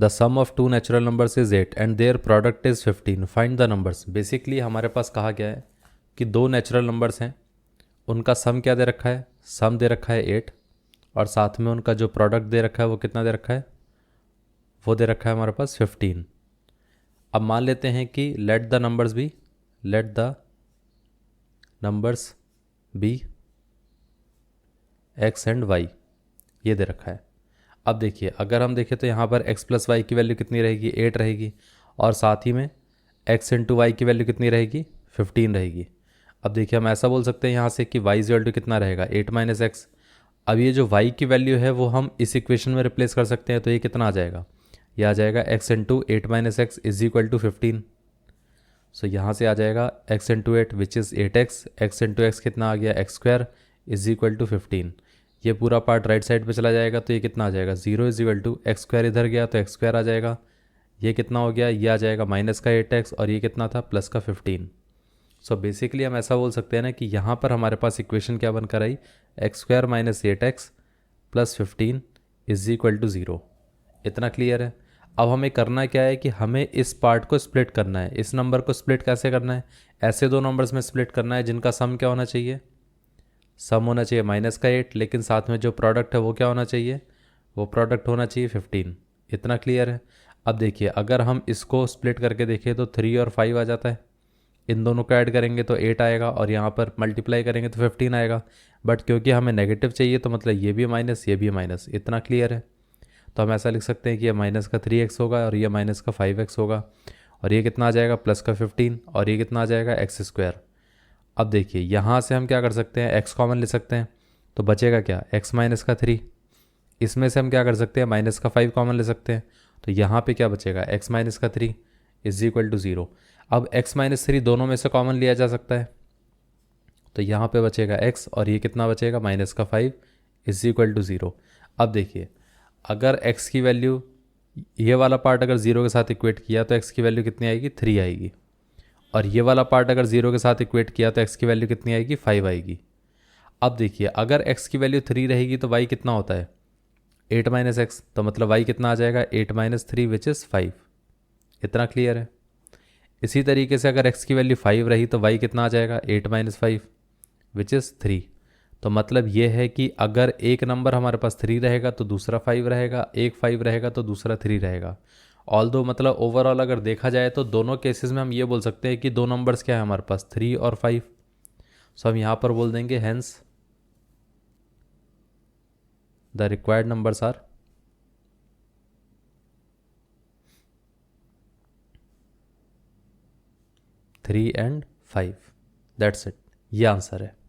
The sum of two natural numbers is 8 and their product is 15, find the numbers. Basically हमारे पास कहा गया है कि दो नेचुरल नंबर्स हैं, उनका सम क्या दे रखा है, सम दे रखा है 8 और साथ में उनका जो प्रोडक्ट दे रखा है वो कितना दे रखा है, वो दे रखा है हमारे पास 15। अब मान लेते हैं कि let the numbers be x and y, ये दे रखा है। अब देखिए अगर हम देखें तो यहाँ पर x प्लस वाई की वैल्यू कितनी रहेगी, 8 रहेगी, और साथ ही में x इंटू वाई की वैल्यू कितनी रहेगी, 15 रहेगी। अब देखिए हम ऐसा बोल सकते हैं यहाँ से कि y इज इक्वल टू कितना रहेगा, 8 माइनस एक्स। अब ये जो y की वैल्यू है वो हम इस इक्वेशन में रिप्लेस कर सकते हैं, तो ये कितना आ जाएगा, ये आ जाएगा x into 8 minus x is equal to 15। So यहाँ से आ जाएगा x into 8 which is 8x, x into x कितना आ गया, x square is equal to 15। ये पूरा पार्ट राइट साइड पे चला जाएगा तो ये कितना आ जाएगा, 0 is equal to x square, इधर गया तो एक्स स्क्वायर आ जाएगा, ये कितना हो गया, ये आ जाएगा माइनस का 8x और ये कितना था, प्लस का 15। सो बेसिकली हम ऐसा बोल सकते हैं ना कि यहाँ पर हमारे पास इक्वेशन क्या बनकर आई, x square minus 8x plus 15 is equal to 0। इतना क्लियर है। अब हमें करना क्या है कि हमें इस पार्ट को स्प्लिट करना है। इस नंबर को स्प्लिट कैसे करना है, ऐसे दो नंबर्स में स्प्लिट करना है जिनका सम क्या होना चाहिए, सम होना चाहिए माइनस का 8, लेकिन साथ में जो प्रोडक्ट है वो क्या होना चाहिए, वो प्रोडक्ट होना चाहिए 15। इतना क्लियर है। अब देखिए अगर हम इसको स्प्लिट करके देखें तो 3 और 5 आ जाता है, इन दोनों को ऐड करेंगे तो 8 आएगा और यहाँ पर मल्टीप्लाई करेंगे तो 15 आएगा। बट क्योंकि हमें नेगेटिव चाहिए तो मतलब ये भी माइनस ये भी माइनस। इतना क्लियर है। तो हम ऐसा लिख सकते हैं कि ये माइनस का 3x होगा और ये माइनस का 5x होगा, और ये कितना आ जाएगा, प्लस का 15, और ये कितना आ जाएगा, एक्स स्क्वायर। अब देखिए यहाँ से हम क्या कर सकते हैं, x कॉमन ले सकते हैं, तो बचेगा क्या, x माइनस का 3। इसमें से हम क्या कर सकते हैं, माइनस का 5 कॉमन ले सकते हैं, तो यहाँ पे क्या बचेगा, x माइनस का 3 इज इक्वल टू 0। अब x माइनस 3 दोनों में से कॉमन लिया जा सकता है, तो यहाँ पे बचेगा x और ये कितना बचेगा, माइनस का 5 इज इक्वल टू 0। अब देखिए अगर x की वैल्यू, ये वाला पार्ट अगर 0 के साथ इक्वेट किया तो x की वैल्यू कितनी आएगी, 3 आएगी, और ये वाला पार्ट अगर 0 के साथ इक्वेट किया तो x की वैल्यू कितनी आएगी, 5 आएगी। अब देखिए अगर x की वैल्यू 3 रहेगी तो y कितना होता है, 8 माइनस एक्स, तो मतलब y कितना आ जाएगा, 8 माइनस 3 विच इज़ 5। इतना क्लियर है। इसी तरीके से अगर x की वैल्यू 5 रही तो y कितना आ जाएगा, 8 माइनस 5 विच इज़ 3। तो मतलब ये है कि अगर एक नंबर हमारे पास 3 रहेगा तो दूसरा 5 रहेगा, एक 5 रहेगा तो दूसरा 3 रहेगा। ऑल दो मतलब ओवरऑल अगर देखा जाए तो दोनों केसेस में हम ये बोल सकते हैं कि दो नंबर्स क्या है हमारे पास, 3 और 5। सो हम यहाँ पर बोल देंगे hence the required numbers are 3 and 5। That's it, ये आंसर है।